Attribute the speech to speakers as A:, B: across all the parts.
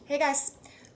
A: Hey guys,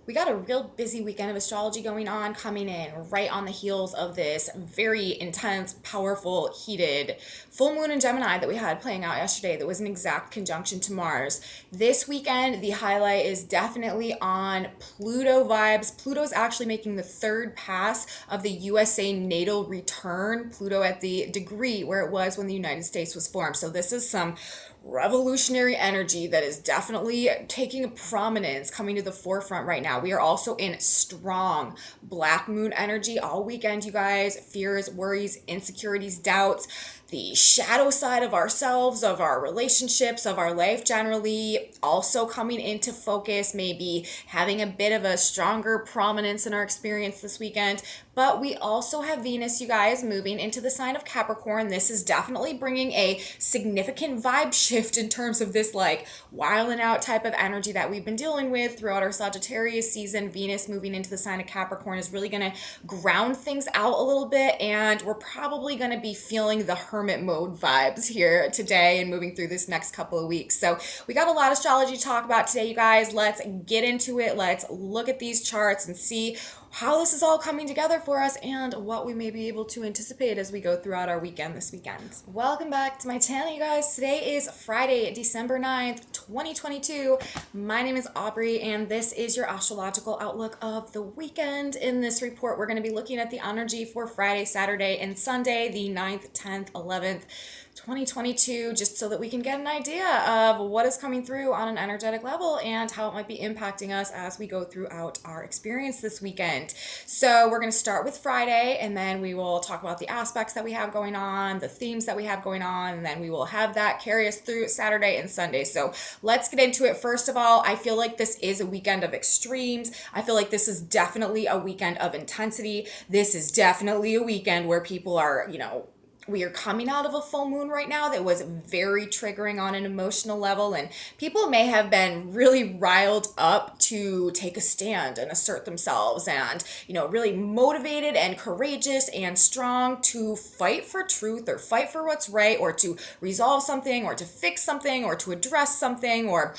A: we got a real busy weekend of astrology going on, coming in right on the heels of this very intense, powerful, heated full moon in Gemini that we had playing out yesterday that was an exact conjunction to Mars. This weekend, the highlight is definitely on Pluto vibes. Pluto's actually making the third pass of the USA natal return, Pluto at the degree where it was when the United States was formed. So this is some revolutionary energy that is definitely taking a prominence, coming to the forefront right now. We are also in strong black moon energy all weekend, you guys. Fears, worries, insecurities, doubts, the shadow side of ourselves, of our relationships, of our life generally, also coming into focus, maybe having a bit of a stronger prominence in our experience this weekend. But we also have Venus, you guys, moving into the sign of Capricorn. This is definitely bringing a significant vibe shift in terms of this like wilding out type of energy that we've been dealing with throughout our Sagittarius season. Venus moving into the sign of Capricorn is really going to ground things out a little bit, and we're probably going to be feeling the hermit mode vibes here today and moving through this next couple of weeks. So we got a lot of astrology to talk about today, you guys. Let's get into it. Let's look at these charts and see how this is all coming together for us and what we may be able to anticipate as we go throughout our weekend this weekend. Welcome back to my channel, you guys. Today is Friday, December 9th, 2022. My name is Aubrey, and this is your astrological outlook of the weekend. In this report, we're going to be looking at the energy for Friday, Saturday, and Sunday, the 9th, 10th, 11th, 2022, just so that we can get an idea of what is coming through on an energetic level and how it might be impacting us as we go throughout our experience this weekend. So we're going to start with Friday, and then we will talk about the aspects that we have going on, the themes that we have going on, and then we will have that carry us through Saturday and Sunday. So let's get into it. First of all, I feel like this is a weekend of extremes. I feel like this is definitely a weekend of intensity. This is definitely a weekend where people are, we are coming out of a full moon right now that was very triggering on an emotional level, and people may have been really riled up to take a stand and assert themselves and, really motivated and courageous and strong to fight for truth or fight for what's right or to resolve something or to fix something or to address something or,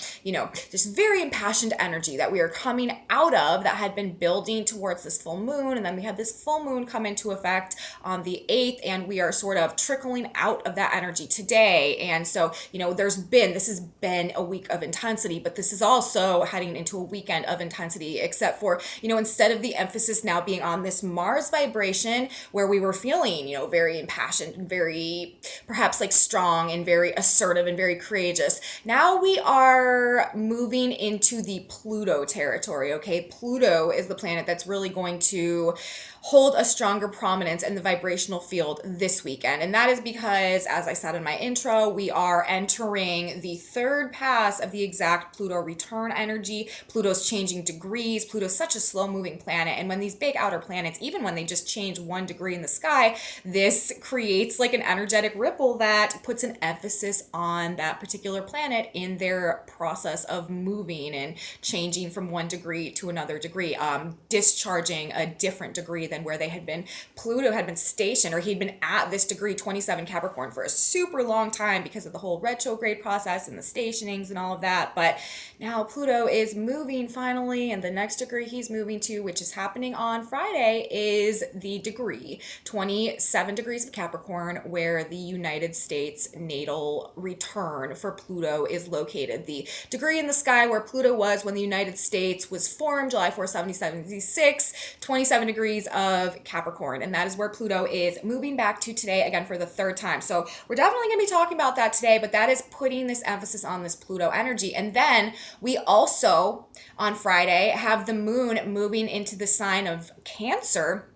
A: this very impassioned energy that we are coming out of that had been building towards this full moon. And then we had this full moon come into effect on the 8th, and we are sort of trickling out of that energy today. And so, this has been a week of intensity, but this is also heading into a weekend of intensity, except for, instead of the emphasis now being on this Mars vibration where we were feeling, very impassioned and very perhaps like strong and very assertive and very courageous. Now we are moving into the Pluto territory, okay? Pluto is the planet that's really going to hold a stronger prominence in the vibrational field this weekend. And that is because, as I said in my intro, we are entering the third pass of the exact Pluto return energy. Pluto's changing degrees. Pluto's such a slow moving planet. And when these big outer planets, even when they just change 1 degree in the sky, this creates like an energetic ripple that puts an emphasis on that particular planet in their process of moving and changing from 1 degree to another degree, discharging a different degree than where they had been. Pluto had been stationed, or he'd been at this degree 27 Capricorn for a super long time because of the whole retrograde process and the stationings and all of that. But now Pluto is moving finally, and the next degree he's moving to, which is happening on Friday, is the degree 27 degrees of Capricorn, where the United States natal return for Pluto is located. The degree in the sky where Pluto was when the United States was formed, July 4, 1776, 27 degrees of Capricorn. And that is where Pluto is moving back to today, again, for the third time. So we're definitely going to be talking about that today, but that is putting this emphasis on this Pluto energy. And then we also, on Friday, have the moon moving into the sign of Cancer,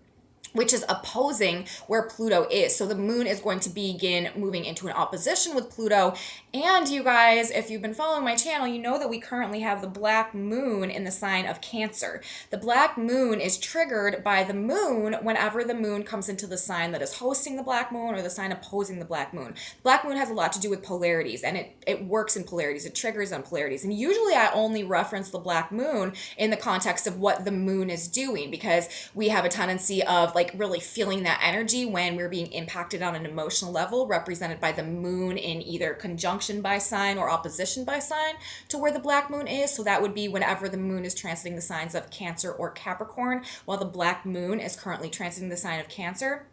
A: which is opposing where Pluto is. So the moon is going to begin moving into an opposition with Pluto. And you guys, if you've been following my channel, you know that we currently have the black moon in the sign of Cancer. The black moon is triggered by the moon whenever the moon comes into the sign that is hosting the black moon or the sign opposing the black moon. Black moon has a lot to do with polarities, and it works in polarities. It triggers on polarities. And usually I only reference the black moon in the context of what the moon is doing, because we have a tendency of like really feeling that energy when we're being impacted on an emotional level, represented by the moon in either conjunction conjunction by sign or opposition by sign to where the black moon is. So that would be whenever the moon is transiting the signs of Cancer or Capricorn, while the black moon is currently transiting the sign of Cancer.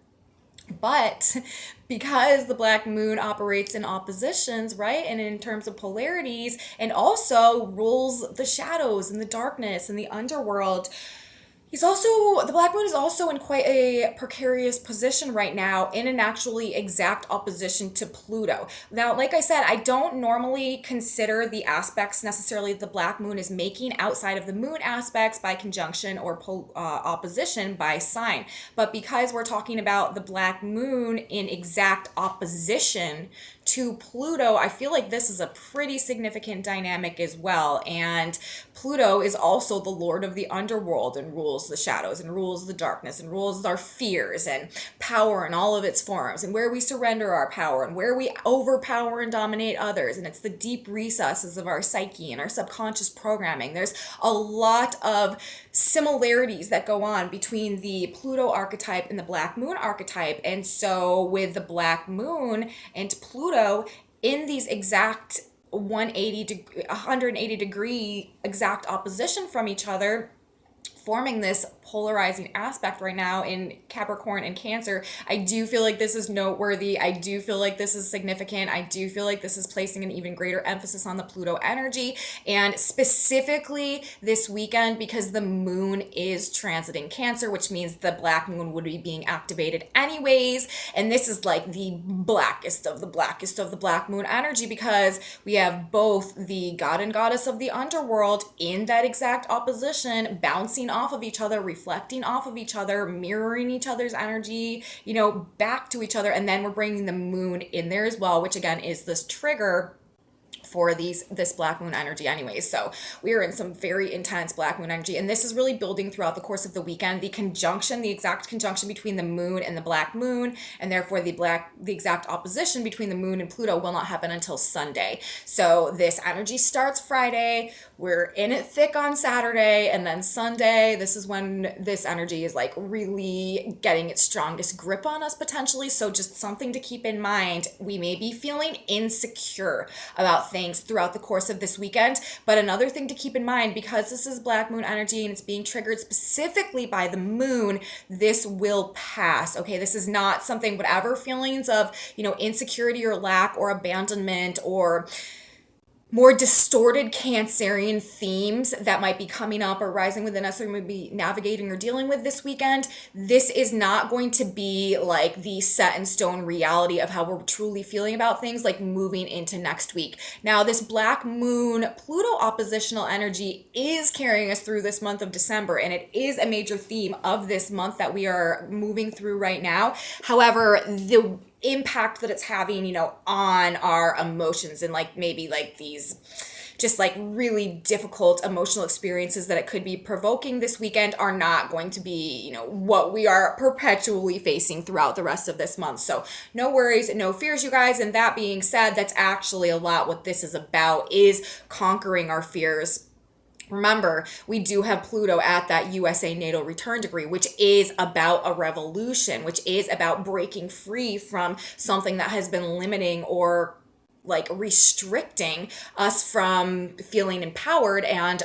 A: But because the black moon operates in oppositions, right, and in terms of polarities, and also rules the shadows and the darkness and the underworld, the black moon is also in quite a precarious position right now, in an actually exact opposition to Pluto. Now, like I said, I don't normally consider the aspects necessarily the black moon is making outside of the moon aspects by conjunction or opposition by sign. But because we're talking about the black moon in exact opposition to Pluto, I feel like this is a pretty significant dynamic as well. And Pluto is also the lord of the underworld and rules the shadows and rules the darkness and rules our fears and power in all of its forms, and where we surrender our power and where we overpower and dominate others. And it's the deep recesses of our psyche and our subconscious programming. There's a lot of similarities that go on between the Pluto archetype and the black moon archetype. And so with the black moon and Pluto in these exact 180 degree exact opposition from each other, forming this polarizing aspect right now in Capricorn and Cancer, I do feel like this is noteworthy. I do feel like this is significant. I do feel like this is placing an even greater emphasis on the Pluto energy, and specifically this weekend because the moon is transiting Cancer, which means the black moon would be being activated anyways. And this is like the blackest of the blackest of the black moon energy, because we have both the god and goddess of the underworld in that exact opposition, bouncing off of each other, reflecting off of each other, mirroring each other's energy, back to each other. And then we're bringing the moon in there as well, which again is this trigger for this black moon energy anyways. So we are in some very intense black moon energy, and this is really building throughout the course of the weekend. The exact conjunction between the moon and the black moon, and therefore the exact opposition between the moon and Pluto, will not happen until Sunday. So this energy starts Friday, we're in it thick on Saturday, and then Sunday, this is when this energy is like really getting its strongest grip on us potentially. So just something to keep in mind. We may be feeling insecure about things throughout the course of this weekend, but another thing to keep in mind, because this is black moon energy and it's being triggered specifically by the moon, this will pass. Okay, this is not something, whatever feelings of insecurity or lack or abandonment or more distorted Cancerian themes that might be coming up or rising within us, or maybe navigating or dealing with this weekend, this is not going to be like the set in stone reality of how we're truly feeling about things, like moving into next week. Now, this black moon Pluto oppositional energy is carrying us through this month of December, and it is a major theme of this month that we are moving through right now. However, the impact that it's having, on our emotions, and maybe these just really difficult emotional experiences that it could be provoking this weekend are not going to be, what we are perpetually facing throughout the rest of this month. So no worries, no fears, you guys. And that being said, that's actually a lot what this is about, is conquering our fears. Remember, we do have Pluto at that USA natal return degree, which is about a revolution, which is about breaking free from something that has been limiting or restricting us from feeling empowered and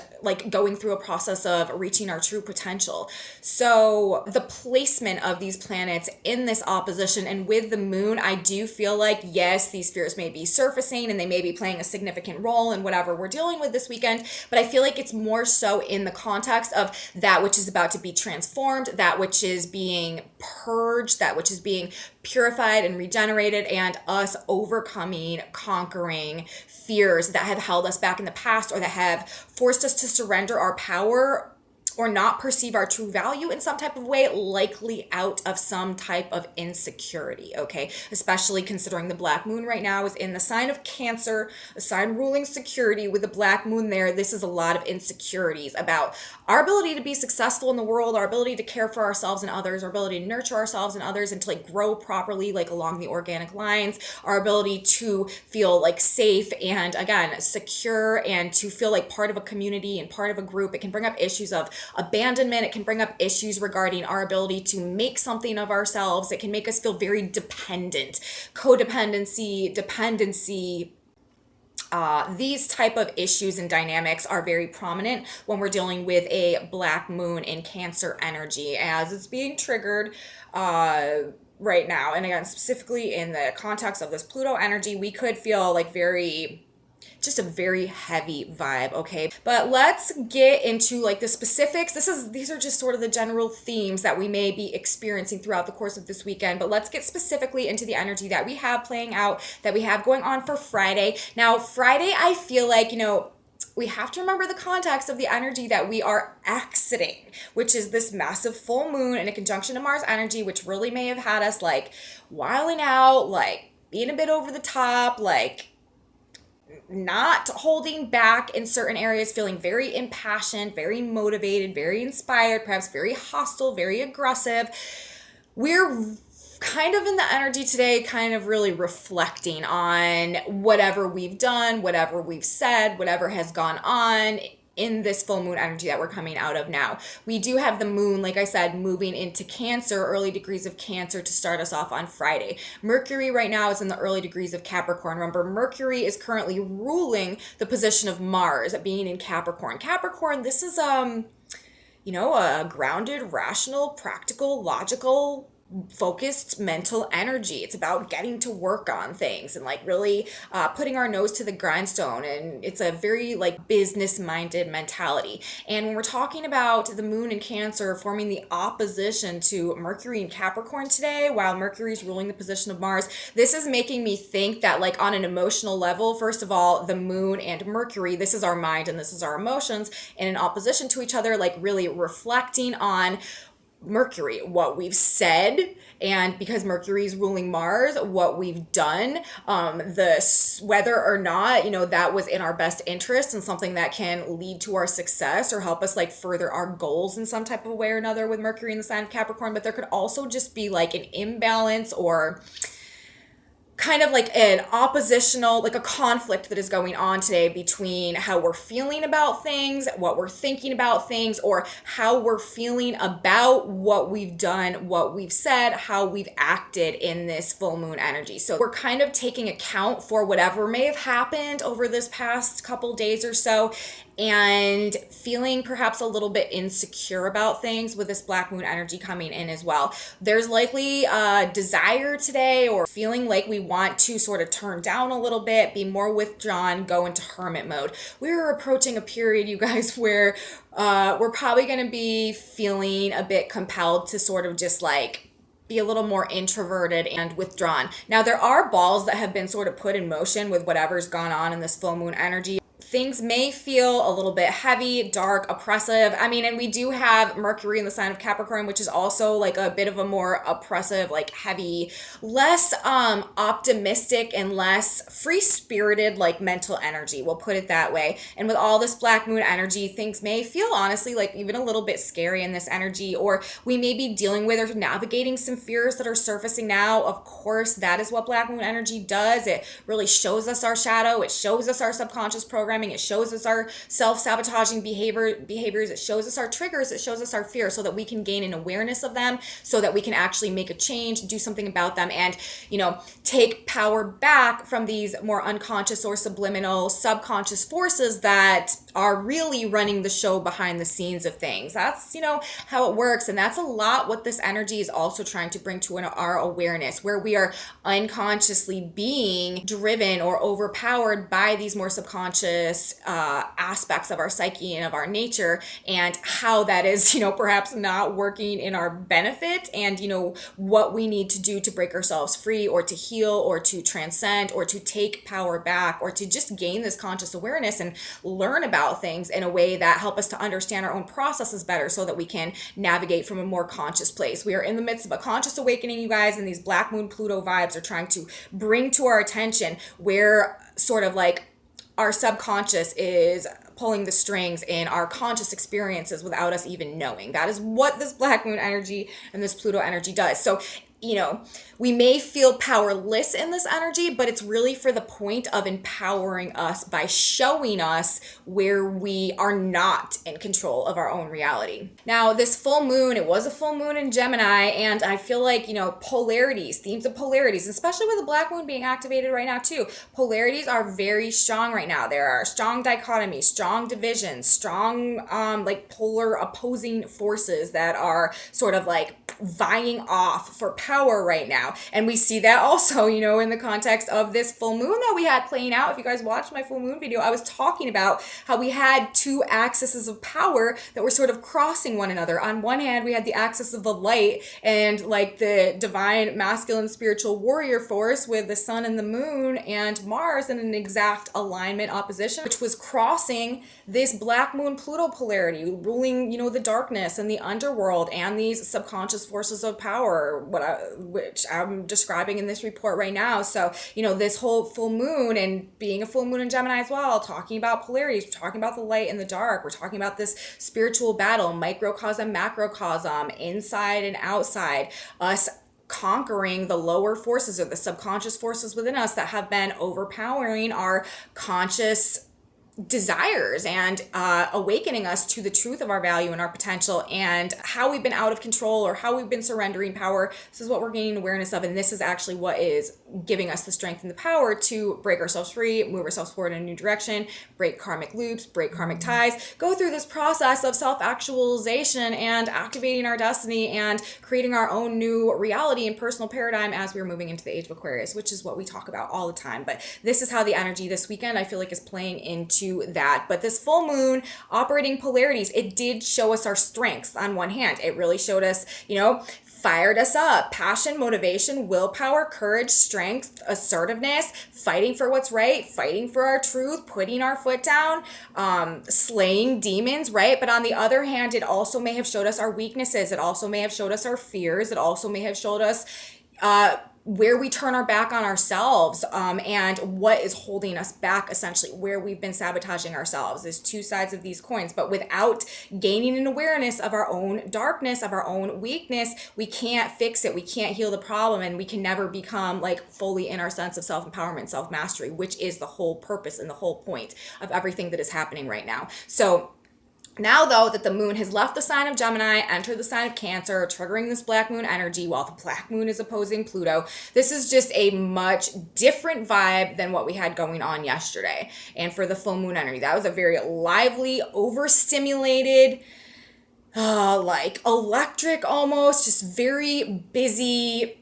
A: going through a process of reaching our true potential. So the placement of these planets in this opposition, and with the moon, I do feel like, yes, these fears may be surfacing and they may be playing a significant role in whatever we're dealing with this weekend, but I feel like it's more so in the context of that which is about to be transformed, that which is being purged, that which is being purified and regenerated, and us overcoming, conquering fears that have held us back in the past, or that have forced us to surrender our power or not perceive our true value in some type of way, likely out of some type of insecurity, okay? Especially considering the black moon right now is in the sign of Cancer, a sign ruling security. With the black moon there, this is a lot of insecurities about our ability to be successful in the world, our ability to care for ourselves and others, our ability to nurture ourselves and others, and to grow properly, along the organic lines, our ability to feel safe and, again, secure, and to feel part of a community and part of a group. It can bring up issues of abandonment. It can bring up issues regarding our ability to make something of ourselves. It can make us feel very dependent, codependency, dependency, These type of issues and dynamics are very prominent when we're dealing with a black moon in Cancer energy as it's being triggered right now. And again, specifically in the context of this Pluto energy, we could feel like just a very heavy vibe, okay? But let's get into like the specifics. These are just sort of the general themes that we may be experiencing throughout the course of this weekend, but let's get specifically into the energy that we have playing out, that we have going on for Friday. Now, Friday, I feel like, we have to remember the context of the energy that we are exiting, which is this massive full moon in a conjunction to Mars energy, which really may have had us like wilding out, like being a bit over the top, like not holding back in certain areas, feeling very impassioned, very motivated, very inspired, perhaps very hostile, very aggressive. We're kind of in the energy today, kind of really reflecting on whatever we've done, whatever we've said, whatever has gone on in this full moon energy that we're coming out of now. We do have the moon, like I said, moving into Cancer, early degrees of Cancer to start us off on Friday. Mercury right now is in the early degrees of Capricorn. Remember, Mercury is currently ruling the position of Mars, being in Capricorn. Capricorn, this is a grounded, rational, practical, logical, focused mental energy. It's about getting to work on things and like really putting our nose to the grindstone, and it's a very like business minded mentality. And when we're talking about the moon in Cancer forming the opposition to Mercury in Capricorn today, while Mercury is ruling the position of Mars, this is making me think that like on an emotional level, first of all, the moon and Mercury, this is our mind and this is our emotions, and in opposition to each other, like really reflecting on Mercury, what we've said, and because Mercury is ruling Mars, what we've done, whether or not, that was in our best interest and something that can lead to our success or help us like further our goals in some type of way or another with Mercury in the sign of Capricorn. But there could also just be like an imbalance or kind of like an oppositional, like a conflict that is going on today between how we're feeling about things, what we're thinking about things, or how we're feeling about what we've done, what we've said, how we've acted in this full moon energy. So we're kind of taking account for whatever may have happened over this past couple days or so, and feeling perhaps a little bit insecure about things with this black moon energy coming in as well. There's likely a desire today or feeling like we want to sort of turn down a little bit, be more withdrawn, go into hermit mode. We're approaching a period, you guys, where we're probably going to be feeling a bit compelled to sort of just like be a little more introverted and withdrawn. Now, there are balls that have been sort of put in motion with whatever's gone on in this full moon energy. Things may feel a little bit heavy, dark, oppressive. I mean, and we do have Mercury in the sign of Capricorn, which is also like a bit of a more oppressive, like heavy, less optimistic and less free-spirited, like mental energy. We'll put it that way. And with all this black moon energy, things may feel honestly like even a little bit scary in this energy, or we may be dealing with or navigating some fears that are surfacing now. Of course, that is what black moon energy does. It really shows us our shadow. It shows us our subconscious programming. It shows us our self-sabotaging behaviors. It shows us our triggers. It shows us our fears so that we can gain an awareness of them, so that we can actually make a change, do something about them, and, take power back from these more unconscious or subliminal subconscious forces that are really running the show behind the scenes of things. That's, how it works. And that's a lot what this energy is also trying to bring to our awareness, where we are unconsciously being driven or overpowered by these more subconscious aspects of our psyche and of our nature, and how that is, perhaps not working in our benefit, and, what we need to do to break ourselves free or to heal or to transcend or to take power back or to just gain this conscious awareness and learn about things in a way that help us to understand our own processes better so that we can navigate from a more conscious place. We are in the midst of a conscious awakening, you guys, and these black moon Pluto vibes are trying to bring to our attention where sort of like our subconscious is pulling the strings in our conscious experiences without us even knowing. That is what this black moon energy and this Pluto energy does. So you know, we may feel powerless in this energy, but it's really for the point of empowering us by showing us where we are not in control of our own reality. Now, this full moon, it was a full moon in Gemini, and I feel like, polarities, themes of polarities, especially with the black moon being activated right now too. Polarities are very strong right now. There are strong dichotomies, strong divisions, strong like polar opposing forces that are sort of like vying off for power right now. And we see that also, in the context of this full moon that we had playing out. If you guys watched my full moon video, I was talking about how we had two axes of power that were sort of crossing one another. On one hand, we had the axis of the light and like the divine masculine spiritual warrior force with the sun and the moon and Mars in an exact alignment opposition, which was crossing this black moon Pluto polarity, ruling, the darkness and the underworld and these subconscious forces of power, which I'm describing in this report right now. So, this whole full moon and being a full moon in Gemini as well, talking about polarities, we're talking about the light and the dark, we're talking about this spiritual battle, microcosm, macrocosm, inside and outside, us conquering the lower forces or the subconscious forces within us that have been overpowering our conscious desires and awakening us to the truth of our value and our potential and how we've been out of control or how we've been surrendering power. This is what we're gaining awareness of, and this is actually what is giving us the strength and the power to break ourselves free, move ourselves forward in a new direction, break karmic loops, break karmic ties, go through this process of self-actualization and activating our destiny and creating our own new reality and personal paradigm as we're moving into the age of Aquarius, which is what we talk about all the time. But this is how the energy this weekend, I feel like, is playing into that. But this full moon operating polarities, it did show us our strengths. On one hand, it really showed us, fired us up, passion, motivation, willpower, courage, strength, assertiveness, fighting for what's right, fighting for our truth, putting our foot down, slaying demons, right? But on the other hand, it also may have showed us our weaknesses. It also may have showed us our fears. It also may have showed us where we turn our back on ourselves, and what is holding us back, essentially, where we've been sabotaging ourselves. There's two sides of these coins, but without gaining an awareness of our own darkness, of our own weakness, we can't fix it. We can't heal the problem, and we can never become like fully in our sense of self-empowerment, self-mastery, which is the whole purpose and the whole point of everything that is happening right now. So now, though, that the moon has left the sign of Gemini, entered the sign of Cancer, triggering this black moon energy while the black moon is opposing Pluto, this is just a much different vibe than what we had going on yesterday. And for the full moon energy, that was a very lively, overstimulated, like electric almost, just very busy,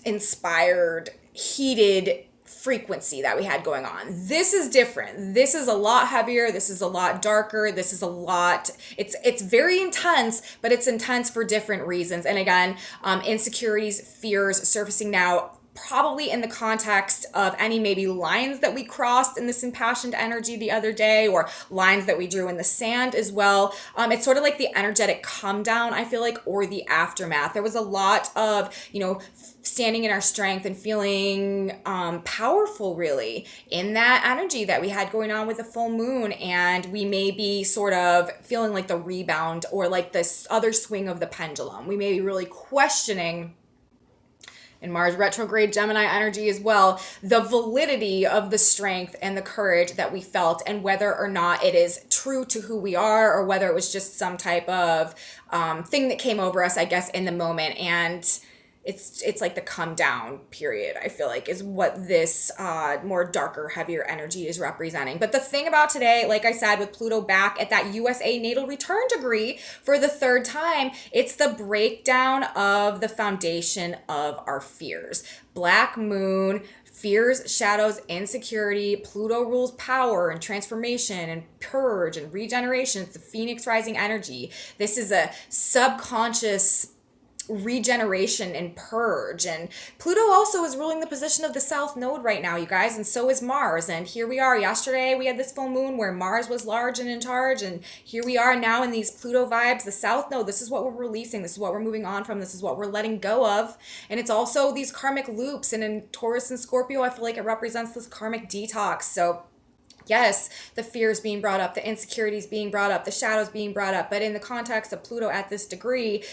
A: inspired, heated frequency that we had going on. This is different. This is a lot heavier. This is a lot darker. This is a lot, it's very intense, but it's intense for different reasons. And again, insecurities, fears surfacing now, probably in the context of any maybe lines that we crossed in this impassioned energy the other day, or lines that we drew in the sand as well. It's sort of like the energetic come down, I feel like, or the aftermath. There was a lot of, standing in our strength and feeling powerful, really, in that energy that we had going on with the full moon. And we may be sort of feeling like the rebound or like this other swing of the pendulum. We may be really questioning, in Mars retrograde Gemini energy as well, the validity of the strength and the courage that we felt, and whether or not it is true to who we are, or whether it was just some type of thing that came over us, I guess, in the moment. And it's like the come down period, I feel like, is what this more darker, heavier energy is representing. But the thing about today, like I said, with Pluto back at that USA natal return degree for the third time, it's the breakdown of the foundation of our fears. Black moon, fears, shadows, insecurity. Pluto rules power and transformation and purge and regeneration. It's the Phoenix rising energy. This is a subconscious regeneration and purge. And Pluto also is ruling the position of the South Node right now, you guys, and so is Mars. And here we are. Yesterday we had this full moon where Mars was large and in charge, and here we are now in these Pluto vibes, the South Node. This is what we're releasing. This is what we're moving on from. This is what we're letting go of. And it's also these karmic loops. And in Taurus and Scorpio, I feel like it represents this karmic detox. So Yes, the fears being brought up, the insecurities being brought up, the shadows being brought up. But in the context of Pluto at this degree,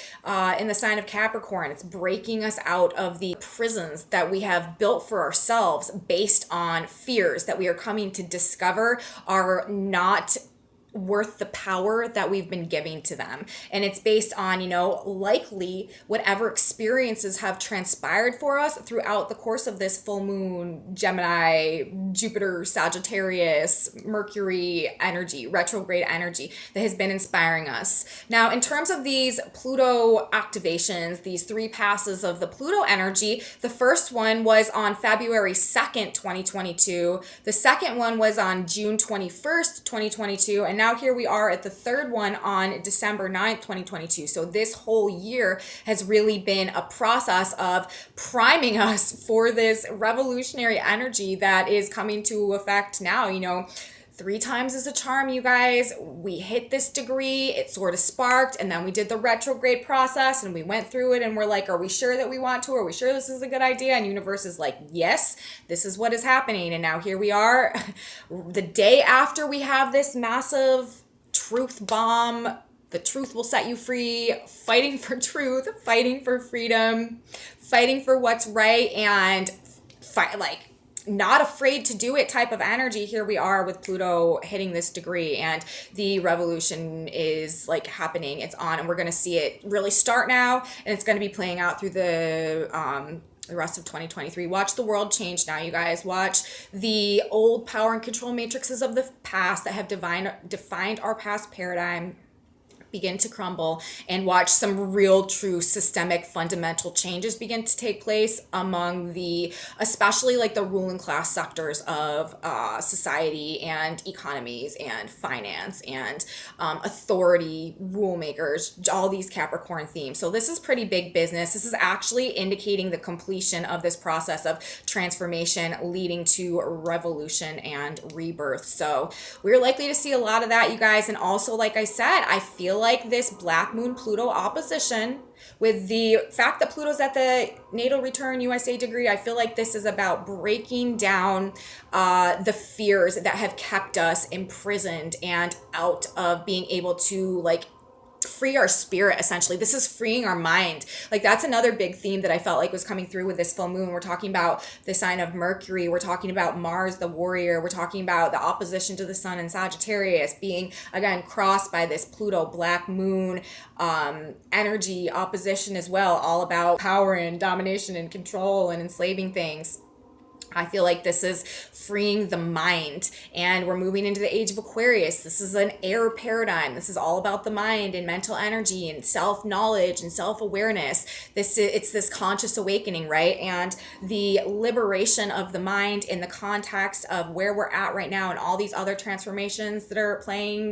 A: in the sign of Capricorn, it's breaking us out of the prisons that we have built for ourselves based on fears that we are coming to discover are not worth the power that we've been giving to them. And it's based on, likely whatever experiences have transpired for us throughout the course of this full moon, Gemini, Jupiter, Sagittarius, Mercury energy, retrograde energy that has been inspiring us. Now, in terms of these Pluto activations, these 3 passes of the Pluto energy, the first one was on February 2nd, 2022. The second one was on June 21st, 2022. And now here we are at the third one on December 9th, 2022. So this whole year has really been a process of priming us for this revolutionary energy that is coming to effect now. 3 times is a charm, you guys. We hit this degree, it sort of sparked, and then we did the retrograde process and we went through it and we're like, are we sure that we want to? Are we sure this is a good idea? And universe is like, yes, this is what is happening. And now here we are, the day after we have this massive truth bomb. The truth will set you free, fighting for truth, fighting for freedom, fighting for what's right, and not afraid to do it type of energy. Here we are with Pluto hitting this degree, and the revolution is happening. It's on, and we're going to see it really start now, and it's going to be playing out through the rest of 2023. Watch the world change now, you guys. Watch the old power and control matrices of the past that have defined our past paradigm begin to crumble, and watch some real true systemic fundamental changes begin to take place among especially the ruling class sectors of society and economies and finance and authority, rule makers, all these Capricorn themes. So this is pretty big business. This is actually indicating the completion of this process of transformation leading to revolution and rebirth. So we're likely to see a lot of that, you guys. And also, like I said, I feel like this black moon Pluto opposition, with the fact that Pluto's at the natal return USA degree, I feel like this is about breaking down the fears that have kept us imprisoned and out of being able to free our spirit. Essentially, this is freeing our mind. That's another big theme that I felt like was coming through with this full moon. We're talking about the sign of Mercury, we're talking about Mars the warrior, we're talking about the opposition to the sun in Sagittarius being again crossed by this Pluto black moon energy opposition as well, all about power and domination and control and enslaving things. I feel like this is freeing the mind, and we're moving into the age of Aquarius. This is an air paradigm. This is all about the mind and mental energy and self-knowledge and self-awareness. It's this conscious awakening, right? And the liberation of the mind in the context of where we're at right now and all these other transformations that are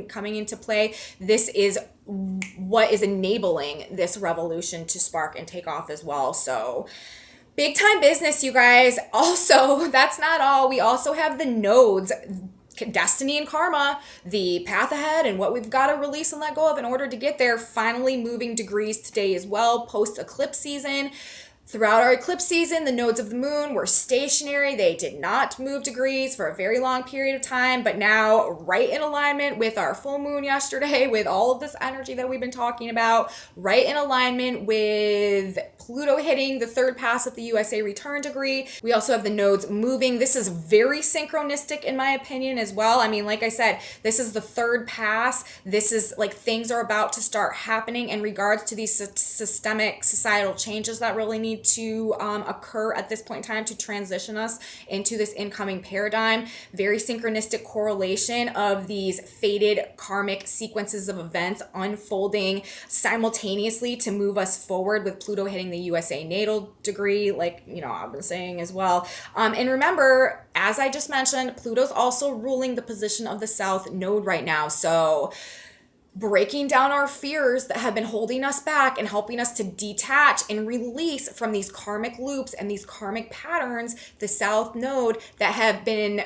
A: coming into play. This is what is enabling this revolution to spark and take off as well. So big time business, you guys. Also, that's not all. We also have the nodes, destiny and karma, the path ahead and what we've got to release and let go of in order to get there, finally moving degrees today as well, post eclipse season. Throughout our eclipse season, the nodes of the moon were stationary. They did not move degrees for a very long period of time, but now right in alignment with our full moon yesterday, with all of this energy that we've been talking about, right in alignment with Pluto hitting the 3rd pass of the USA return degree. We also have the nodes moving. This is very synchronistic in my opinion as well. I mean, like I said, this is the 3rd pass. This is things are about to start happening in regards to these systemic societal changes that really need to occur at this point in time to transition us into this incoming paradigm. Very synchronistic correlation of these fated karmic sequences of events unfolding simultaneously to move us forward, with Pluto hitting the USA natal degree, I've been saying as well. And remember, as I just mentioned, Pluto's also ruling the position of the South node right now. So breaking down our fears that have been holding us back and helping us to detach and release from these karmic loops and these karmic patterns, the South node that have been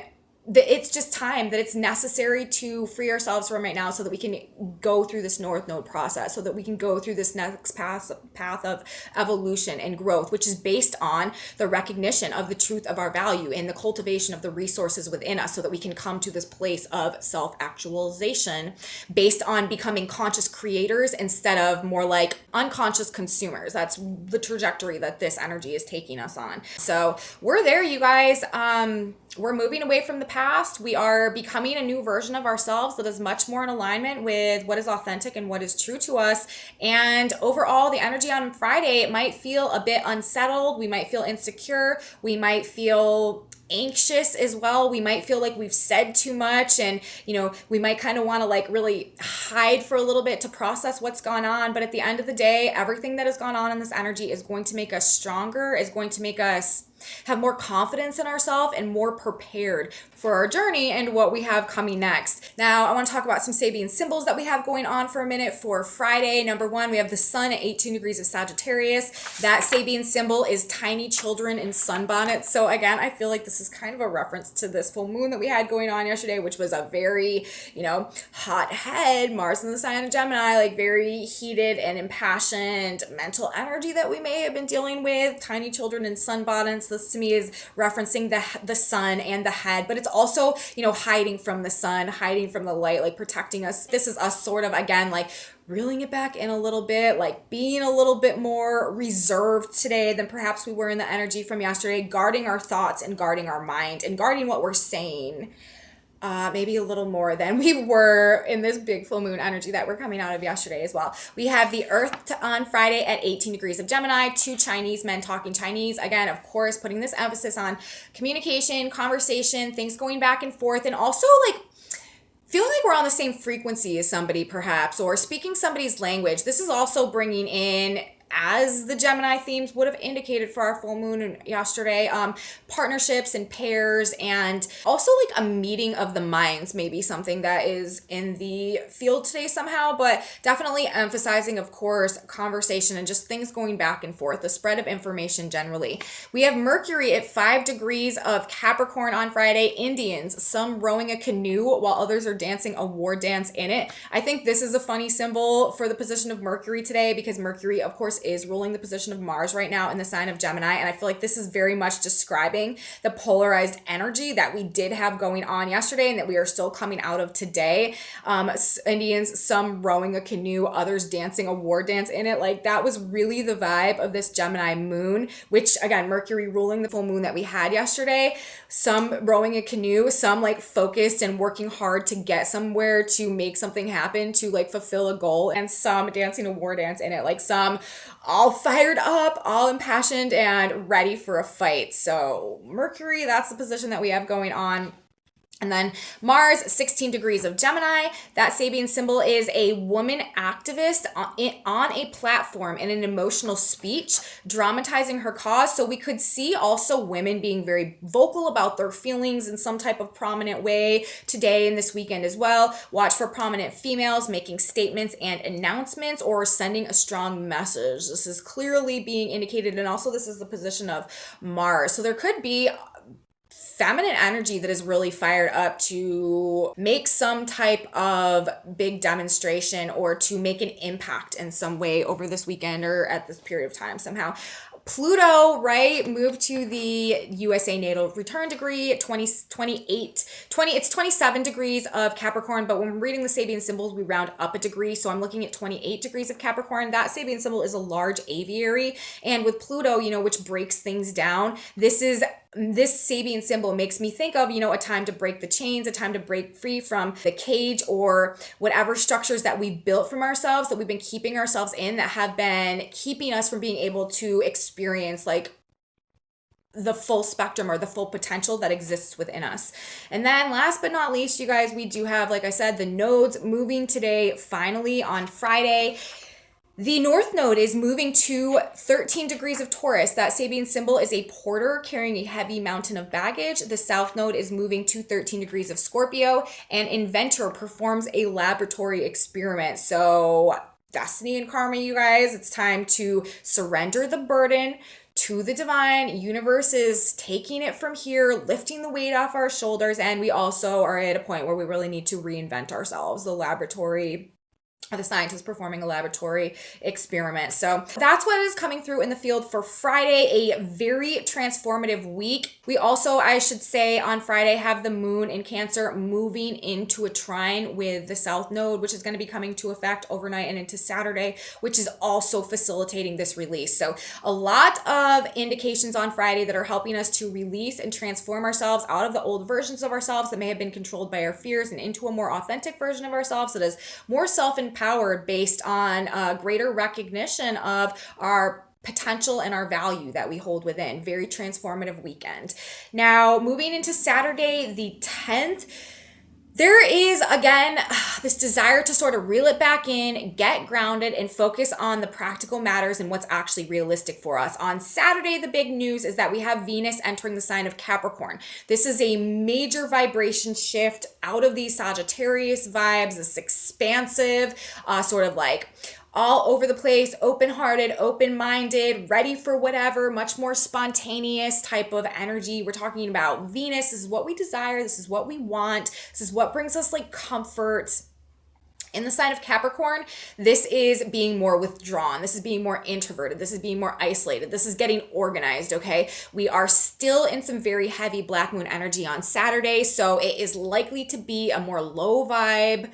A: it's just time that it's necessary to free ourselves from right now so that we can go through this North Node process, so that we can go through this next path of evolution and growth, which is based on the recognition of the truth of our value and the cultivation of the resources within us, so that we can come to this place of self-actualization based on becoming conscious creators instead of more like unconscious consumers. That's the trajectory that this energy is taking us on. So we're there, you guys. We're moving away from the past. We are becoming a new version of ourselves that is much more in alignment with what is authentic and what is true to us. And overall, the energy on Friday, it might feel a bit unsettled. We might feel insecure. We might feel anxious as well. We might feel like we've said too much, and we might kind of want to like really hide for a little bit to process what's gone on. But at the end of the day, everything that has gone on in this energy is going to make us stronger, is going to make us have more confidence in ourselves and more prepared for our journey and what we have coming next. Now, I want to talk about some Sabian symbols that we have going on for a minute for Friday. Number one, we have the sun at 18 degrees of Sagittarius. That Sabian symbol is tiny children in sunbonnets. So again, I feel like this is kind of a reference to this full moon that we had going on yesterday, which was a very, hot head, Mars in the sign of Gemini, like very heated and impassioned mental energy that we may have been dealing with. Tiny children in sunbonnets. This to me is referencing the sun and the head, but it's also, hiding from the sun, hiding from the light, like protecting us. This is us sort of, again, like reeling it back in a little bit, like being a little bit more reserved today than perhaps we were in the energy from yesterday, guarding our thoughts and guarding our mind and guarding what we're saying. Maybe a little more than we were in this big full moon energy that we're coming out of yesterday as well. We have the Earth on Friday at 18 degrees of Gemini, two Chinese men talking Chinese. Again, of course, putting this emphasis on communication, conversation, things going back and forth, and also like feeling like we're on the same frequency as somebody perhaps, or speaking somebody's language. This is also bringing in, as the Gemini themes would have indicated for our full moon yesterday, partnerships and pairs, and also like a meeting of the minds, maybe something that is in the field today somehow, but definitely emphasizing, of course, conversation and just things going back and forth, the spread of information generally. We have Mercury at 5 degrees of Capricorn on Friday. Indians, some rowing a canoe while others are dancing a war dance in it. I think this is a funny symbol for the position of Mercury today, because Mercury, of course, is ruling the position of Mars right now in the sign of Gemini. And I feel like this is very much describing the polarized energy that we did have going on yesterday and that we are still coming out of today. Indians, some rowing a canoe, others dancing a war dance in it. Like that was really the vibe of this Gemini moon, which again, Mercury ruling the full moon that we had yesterday. Some rowing a canoe, some like focused and working hard to get somewhere, to make something happen, to like fulfill a goal, and some dancing a war dance in it. Like some all fired up, all impassioned and ready for a fight. So Mercury, that's the position that we have going on. And then Mars, 16 degrees of Gemini. That Sabian symbol is a woman activist on a platform in an emotional speech, dramatizing her cause. So we could see also women being very vocal about their feelings in some type of prominent way today and this weekend as well. Watch for prominent females making statements and announcements or sending a strong message. This is clearly being indicated. And also this is the position of Mars. So there could be feminine energy that is really fired up to make some type of big demonstration or to make an impact in some way over this weekend or at this period of time somehow. Pluto, right, moved to the USA natal return degree at 27 degrees of Capricorn, but when we're reading the Sabian symbols, we round up a degree, so I'm looking at 28 degrees of Capricorn. That Sabian symbol is a large aviary, and with Pluto, which breaks things down, this Sabian symbol makes me think of, a time to break the chains, a time to break free from the cage or whatever structures that we've built from ourselves, that we've been keeping ourselves in, that have been keeping us from being able to experience like the full spectrum or the full potential that exists within us. And then last but not least, you guys, we do have, like I said, the nodes moving today, finally on Friday. The North Node is moving to 13 degrees of Taurus. That Sabian symbol is a porter carrying a heavy mountain of baggage. The South Node is moving to 13 degrees of Scorpio. An inventor performs a laboratory experiment. So destiny and karma, you guys, it's time to surrender the burden, to the divine. Universe is taking it from here, lifting the weight off our shoulders, and we also are at a point where we really need to reinvent ourselves. The scientists performing a laboratory experiment. So that's what is coming through in the field for Friday, a very transformative week. We also, I should say, on Friday have the moon in Cancer moving into a trine with the South Node, which is going to be coming to effect overnight and into Saturday, which is also facilitating this release. So a lot of indications on Friday that are helping us to release and transform ourselves out of the old versions of ourselves that may have been controlled by our fears and into a more authentic version of ourselves that is more self-empowered, based on greater recognition of our potential and our value that we hold within. Very transformative weekend. Now, moving into Saturday, the 10th, there is, again, this desire to sort of reel it back in, get grounded, and focus on the practical matters and what's actually realistic for us. On Saturday, the big news is that we have Venus entering the sign of Capricorn. This is a major vibration shift out of these Sagittarius vibes, this expansive, sort of like all over the place, open-hearted, open-minded, ready for whatever, much more spontaneous type of energy. We're talking about Venus. This is what we desire. This is what we want. This is what brings us like comfort. In the sign of Capricorn, this is being more withdrawn. This is being more introverted. This is being more isolated. This is getting organized, okay? We are still in some very heavy black moon energy on Saturday, so it is likely to be a more low vibe,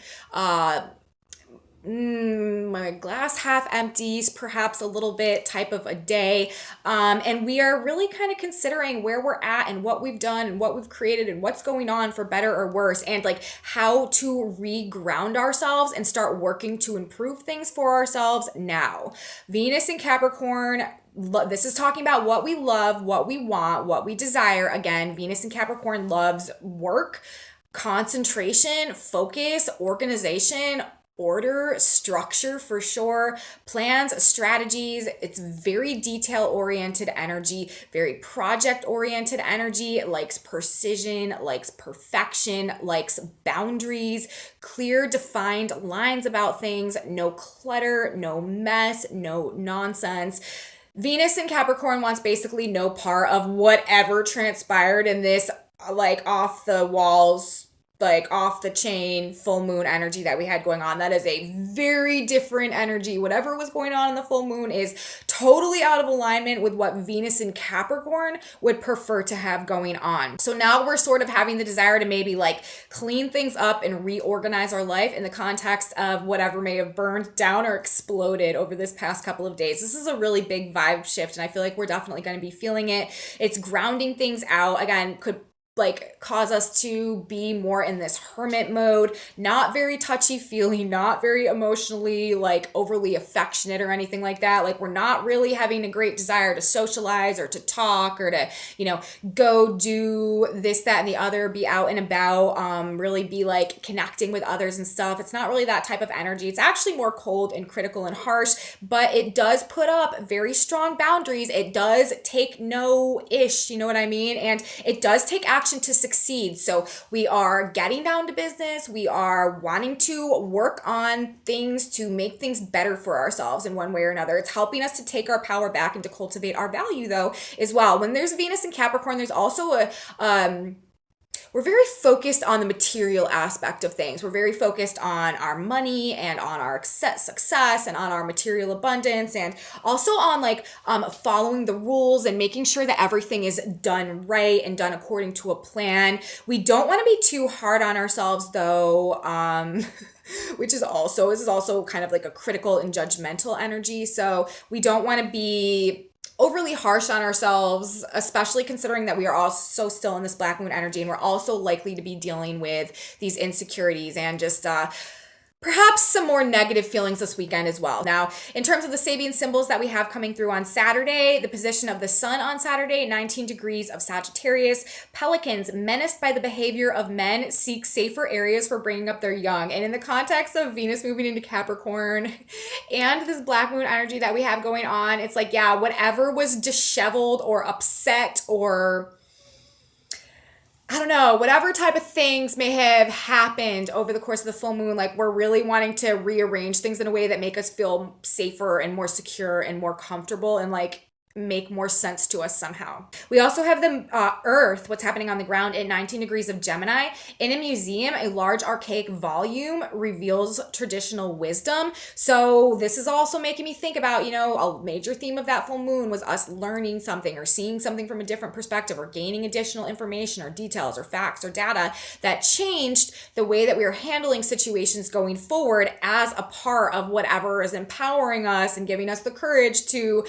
A: my glass half empties, perhaps a little bit type of a day. And we are really kind of considering where we're at and what we've done and what we've created and what's going on for better or worse, and like how to re-ground ourselves and start working to improve things for ourselves now. Venus in Capricorn, this is talking about what we love, what we want, what we desire. Again, Venus in Capricorn loves work, concentration, focus, organization, order, structure for sure, plans, strategies. It's very detail-oriented energy, very project-oriented energy. It likes precision, likes perfection, likes boundaries, clear, defined lines about things, no clutter, no mess, no nonsense. Venus in Capricorn wants basically no part of whatever transpired in this like off the walls, like off the chain full moon energy that we had going on. That is a very different energy. Whatever was going on in the full moon is totally out of alignment with what Venus in Capricorn would prefer to have going on. So now we're sort of having the desire to maybe like clean things up and reorganize our life in the context of whatever may have burned down or exploded over this past couple of days. This is a really big vibe shift, and I feel like we're definitely going to be feeling it. It's grounding things out. Again, could like cause us to be more in this hermit mode, not very touchy-feely, not very emotionally like overly affectionate or anything like that. Like we're not really having a great desire to socialize or to talk or to, you know, go do this, that, and the other, be out and about, really be like connecting with others and stuff. It's not really that type of energy. It's actually more cold and critical and harsh, but it does put up very strong boundaries. It does take no ish, you know what I mean? And it does take action to succeed. So we are getting down to business. We are wanting to work on things to make things better for ourselves in one way or another. It's helping us to take our power back and to cultivate our value though as well. When there's Venus in Capricorn, there's also we're very focused on the material aspect of things. We're very focused on our money and on our success and on our material abundance, and also on like following the rules and making sure that everything is done right and done according to a plan. We don't want to be too hard on ourselves though, which is also, this is also kind of like a critical and judgmental energy. So we don't want to be overly harsh on ourselves, especially considering that we are also still in this black moon energy, and we're also likely to be dealing with these insecurities and just perhaps some more negative feelings this weekend as well. Now, in terms of the Sabian symbols that we have coming through on Saturday, the position of the sun on Saturday, 19 degrees of Sagittarius. Pelicans, menaced by the behavior of men, seek safer areas for bringing up their young. And in the context of Venus moving into Capricorn and this black moon energy that we have going on, it's like, yeah, whatever was disheveled or upset or I don't know, whatever type of things may have happened over the course of the full moon, like we're really wanting to rearrange things in a way that make us feel safer and more secure and more comfortable and like make more sense to us somehow. We also have the Earth, what's happening on the ground at 19 degrees of Gemini. In a museum, a large archaic volume reveals traditional wisdom. So this is also making me think about, a major theme of that full moon was us learning something or seeing something from a different perspective or gaining additional information or details or facts or data that changed the way that we are handling situations going forward as a part of whatever is empowering us and giving us the courage to,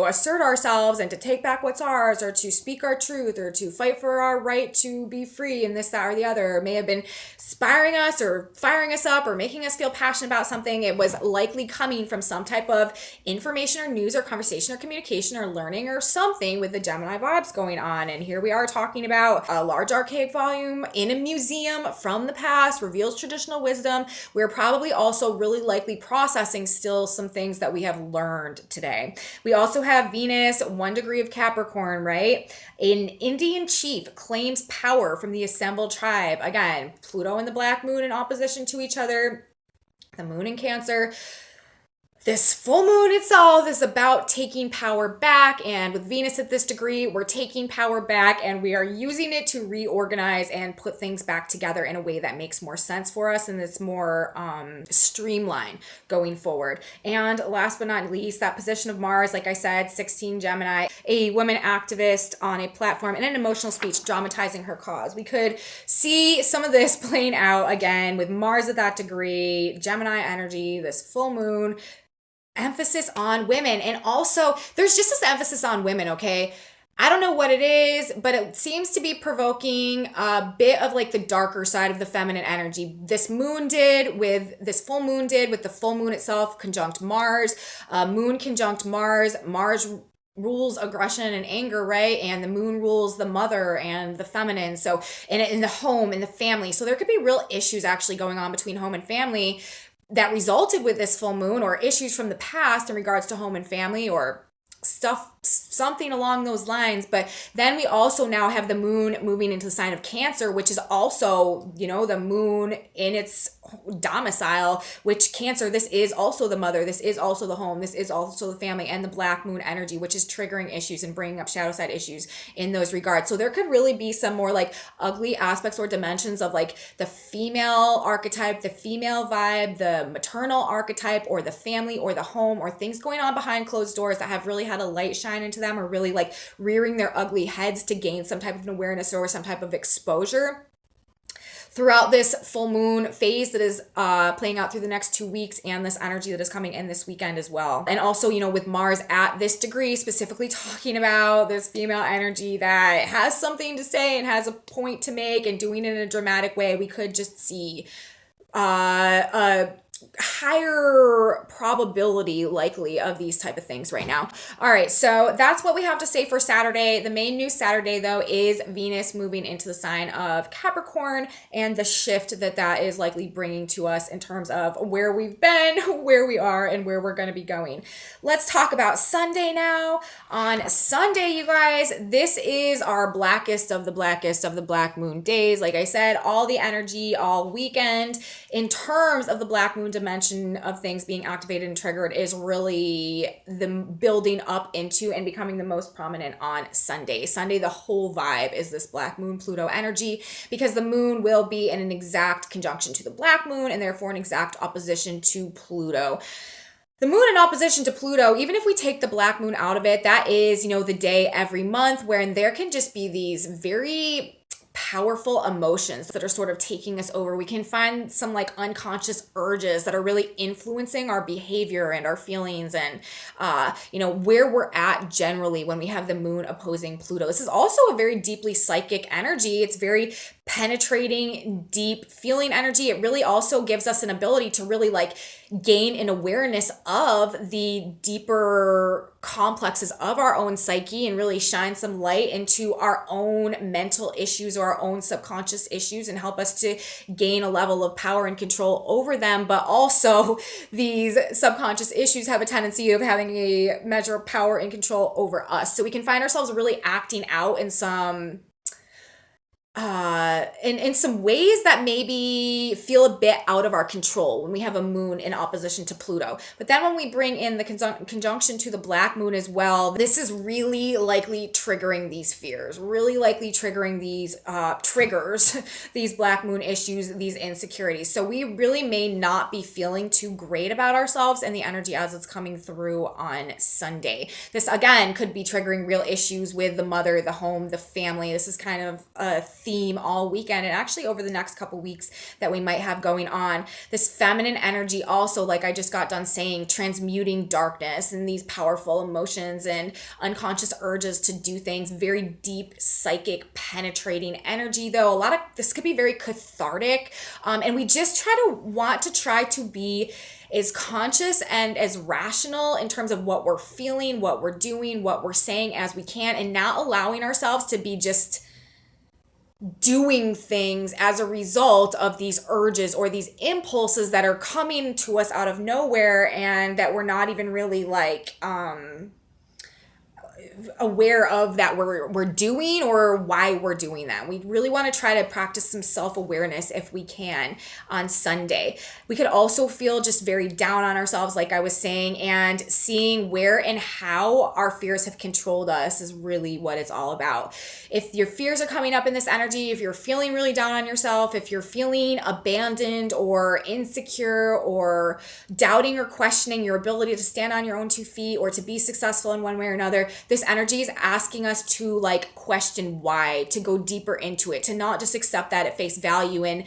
A: assert ourselves and to take back what's ours or to speak our truth or to fight for our right to be free and this, that, or the other. It may have been inspiring us or firing us up or making us feel passionate about something. It was likely coming from some type of information or news or conversation or communication or learning or something with the Gemini vibes going on. And here we are talking about a large archaic volume in a museum from the past, reveals traditional wisdom. We're probably also really likely processing still some things that we have learned today. We also have Venus, 1 degree of Capricorn, right? An Indian chief claims power from the assembled tribe. Again, Pluto and the Black Moon in opposition to each other. The moon in Cancer. This full moon itself is about taking power back, and with Venus at this degree, we're taking power back and we are using it to reorganize and put things back together in a way that makes more sense for us and it's more streamlined going forward. And last but not least, that position of Mars, like I said, 16 Gemini, a woman activist on a platform in an emotional speech dramatizing her cause. We could see some of this playing out again with Mars at that degree, Gemini energy, this full moon, emphasis on women. And also there's just this emphasis on women, okay? I don't know what it is, but it seems to be provoking a bit of like the darker side of the feminine energy. This full moon did with the full moon itself conjunct Mars, moon conjunct Mars. Mars rules aggression and anger, right? And the moon rules the mother and the feminine. So in the home, in the family. So there could be real issues actually going on between home and family that resulted with this full moon, or issues from the past in regards to home and family or something along those lines. But then we also now have the moon moving into the sign of Cancer, which is also, the moon in its domicile, which Cancer, this is also the mother, this is also the home, this is also the family, and the Black Moon energy, which is triggering issues and bringing up shadow side issues in those regards. So there could really be some more like ugly aspects or dimensions of like the female archetype, the female vibe, the maternal archetype, or the family or the home, or things going on behind closed doors that have really had a light shine into them, or really like rearing their ugly heads to gain some type of an awareness or some type of exposure throughout this full moon phase that is playing out through the next 2 weeks, and this energy that is coming in this weekend as well. And also, with Mars at this degree, specifically talking about this female energy that has something to say and has a point to make and doing it in a dramatic way, we could just see a higher probability likely of these type of things right now. All right, so that's what we have to say for Saturday. The main news Saturday though is Venus moving into the sign of Capricorn and the shift that is likely bringing to us in terms of where we've been, where we are, and where we're going to be going. Let's talk about Sunday now. On Sunday, you guys, this is our blackest of the Black Moon days. Like I said, all the energy all weekend in terms of the Black Moon dimension of things being activated and triggered is really the building up into and becoming the most prominent on Sunday. Sunday, the whole vibe is this Black Moon Pluto energy, because the moon will be in an exact conjunction to the Black Moon and therefore an exact opposition to Pluto. The moon in opposition to Pluto, even if we take the Black Moon out of it, that is, the day every month wherein there can just be these very powerful emotions that are sort of taking us over. We can find some like unconscious urges that are really influencing our behavior and our feelings and, where we're at generally when we have the moon opposing Pluto. This is also a very deeply psychic energy. It's very penetrating, deep feeling energy. It really also gives us an ability to really like gain an awareness of the deeper complexes of our own psyche and really shine some light into our own mental issues or our own subconscious issues and help us to gain a level of power and control over them. But also these subconscious issues have a tendency of having a measure of power and control over us. So we can find ourselves really acting out in some in some ways that maybe feel a bit out of our control when we have a moon in opposition to Pluto. But then when we bring in the conjunction to the black moon as well, this is really likely triggering these fears, really likely triggering these triggers, these black moon issues, these insecurities. So we really may not be feeling too great about ourselves and the energy as it's coming through on Sunday. This again could be triggering real issues with the mother, the home, the family. This is kind of a theme all weekend and actually over the next couple weeks that we might have going on. This feminine energy also, like I just got done saying, transmuting darkness and these powerful emotions and unconscious urges to do things. Very deep, psychic, penetrating energy though. A lot of this could be very cathartic, and we just want to be as conscious and as rational in terms of what we're feeling, what we're doing, what we're saying as we can, and not allowing ourselves to be just doing things as a result of these urges or these impulses that are coming to us out of nowhere and that we're not even really like aware of that we're doing or why we're doing that. We really want to try to practice some self-awareness if we can on Sunday. We could also feel just very down on ourselves, like I was saying, and seeing where and how our fears have controlled us is really what it's all about. If your fears are coming up in this energy, if you're feeling really down on yourself, if you're feeling abandoned or insecure or doubting or questioning your ability to stand on your own 2 feet or to be successful in one way or another, this energy is asking us to like question why, to go deeper into it, to not just accept that at face value and,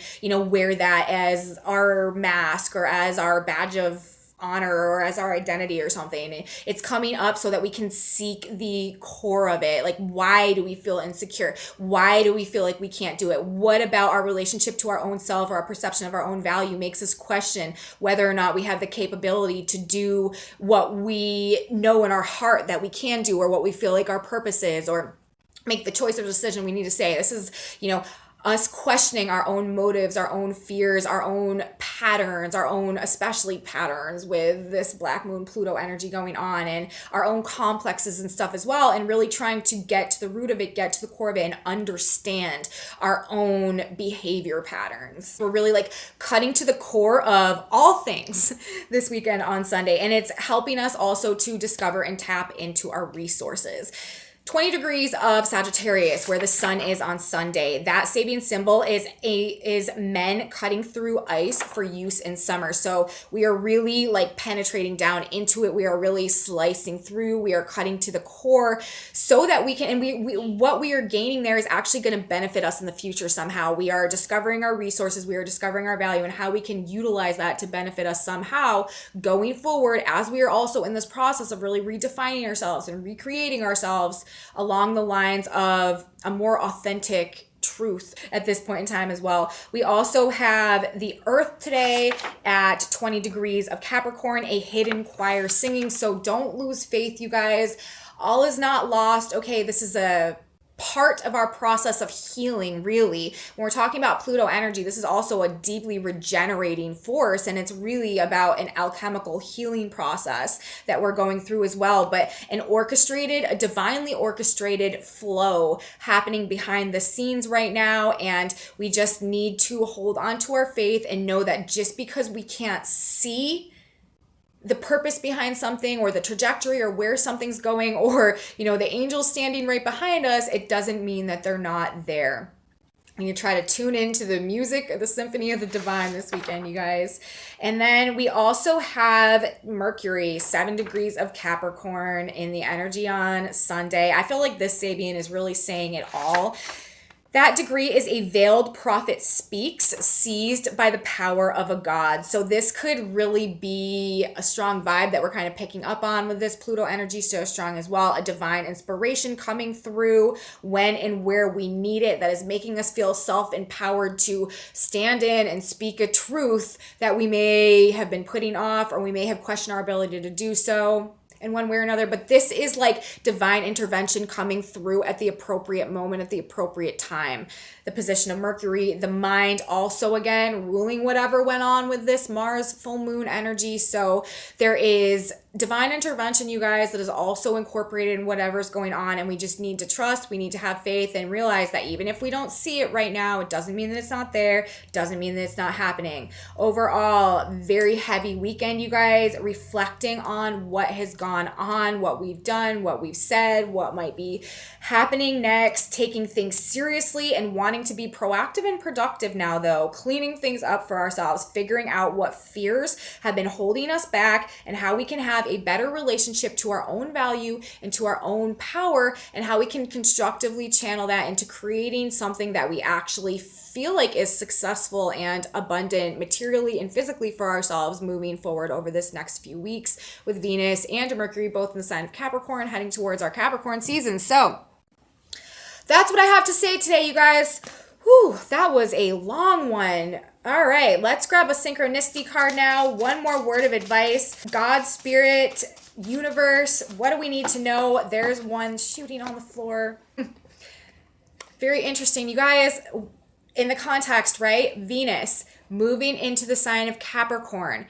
A: wear that as our mask or as our badge of honor or as our identity or something. It's coming up so that we can seek the core of it. Like, why do we feel insecure? Why do we feel like we can't do it? What about our relationship to our own self or our perception of our own value makes us question whether or not we have the capability to do what we know in our heart that we can do, or what we feel like our purpose is, or make the choice or decision we need to say. This is, us questioning our own motives, our own fears, our own patterns, our own especially patterns with this black moon Pluto energy going on, and our own complexes and stuff as well, and really trying to get to the root of it, get to the core of it, and understand our own behavior patterns. We're really like cutting to the core of all things this weekend on Sunday, and it's helping us also to discover and tap into our resources. 20 degrees of Sagittarius, where the sun is on Sunday. That Sabian symbol is men cutting through ice for use in summer. So we are really like penetrating down into it. We are really slicing through. We are cutting to the core so that we can, and we what we are gaining there is actually going to benefit us in the future somehow. We are discovering our resources. We are discovering our value and how we can utilize that to benefit us somehow going forward, as we are also in this process of really redefining ourselves and recreating ourselves along the lines of a more authentic truth at this point in time as well. We also have the Earth today at 20 degrees of Capricorn, a hidden choir singing. So don't lose faith, you guys. All is not lost. Okay, this is a part of our process of healing, really. When we're talking about Pluto energy, this is also a deeply regenerating force, and it's really about an alchemical healing process that we're going through as well, but a divinely orchestrated flow happening behind the scenes right now, and we just need to hold on to our faith and know that just because we can't see the purpose behind something or the trajectory or where something's going, or the angels standing right behind us, it doesn't mean that they're not there. And you try to tune into the music of the Symphony of the Divine this weekend, you guys. And then we also have Mercury, 7 degrees of Capricorn in the energy on Sunday. I feel like this Sabian is really saying it all. That degree is a veiled prophet speaks, seized by the power of a god. So this could really be a strong vibe that we're kind of picking up on with this Pluto energy, so strong as well. A divine inspiration coming through when and where we need it, that is making us feel self-empowered to stand in and speak a truth that we may have been putting off, or we may have questioned our ability to do so in one way or another. But this is like divine intervention coming through at the appropriate moment, at the appropriate time. The position of Mercury, the mind also again ruling whatever went on with this Mars full moon energy. So there is divine intervention, you guys, that is also incorporated in whatever's going on. And we just need to trust, we need to have faith and realize that even if we don't see it right now, it doesn't mean that it's not there, doesn't mean that it's not happening. Overall, very heavy weekend, you guys, reflecting on what has gone on, what we've done, what we've said, what might be happening next, taking things seriously and wanting to be proactive and productive now, though, cleaning things up for ourselves, figuring out what fears have been holding us back and how we can have a better relationship to our own value and to our own power, and how we can constructively channel that into creating something that we actually feel like is successful and abundant materially and physically for ourselves moving forward over this next few weeks, with Venus and Mercury both in the sign of Capricorn heading towards our Capricorn season. So that's what I have to say today, you guys. Whew, that was a long one. All right, let's grab a synchronicity card now. One more word of advice. God, spirit, universe, what do we need to know? There's one shooting on the floor. Very interesting, you guys. In the context, right? Venus moving into the sign of Capricorn.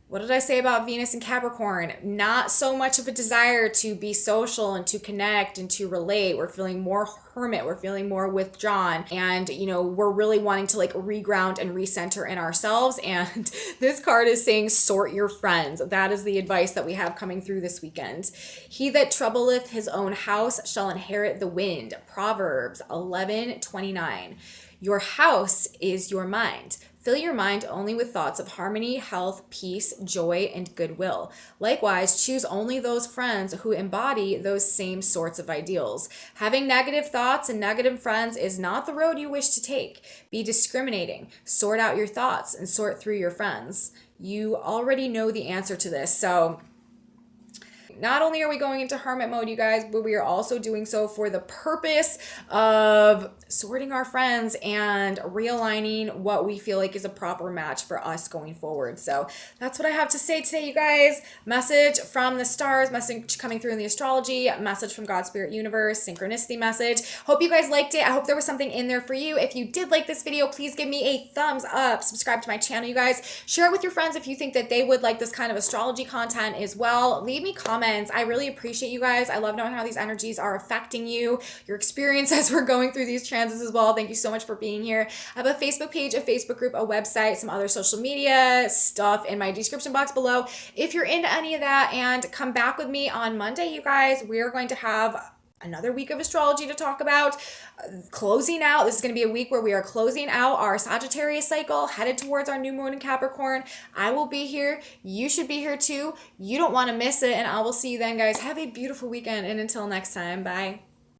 A: What did I say about Venus and Capricorn? Not so much of a desire to be social and to connect and to relate. We're feeling more hermit. We're feeling more withdrawn. And, we're really wanting to like reground and recenter in ourselves. And this card is saying, sort your friends. That is the advice that we have coming through this weekend. He that troubleth his own house shall inherit the wind. Proverbs 11:29. Your house is your mind. Fill your mind only with thoughts of harmony, health, peace, joy, and goodwill. Likewise, choose only those friends who embody those same sorts of ideals. Having negative thoughts and negative friends is not the road you wish to take. Be discriminating. Sort out your thoughts and sort through your friends. You already know the answer to this, so not only are we going into hermit mode, you guys, but we are also doing so for the purpose of sorting our friends and realigning what we feel like is a proper match for us going forward. So that's what I have to say today, you guys. Message from the stars, message coming through in the astrology, message from God, Spirit, Universe, synchronicity message. Hope you guys liked it. I hope there was something in there for you. If you did like this video, please give me a thumbs up. Subscribe to my channel, you guys. Share it with your friends if you think that they would like this kind of astrology content as well. Leave me comments. I really appreciate you guys. I love knowing how these energies are affecting you, your experience as we're going through these transits as well. Thank you so much for being here. I have a Facebook page, a Facebook group, a website, some other social media stuff in my description box below if you're into any of that. And come back with me on Monday, you guys. We are going to have another week of astrology to talk about. Closing out, this is going to be a week where we are closing out our Sagittarius cycle, headed towards our new moon in Capricorn. I will be here. You should be here too. You don't want to miss it. And I will see you then, guys. Have a beautiful weekend. And until next time, bye.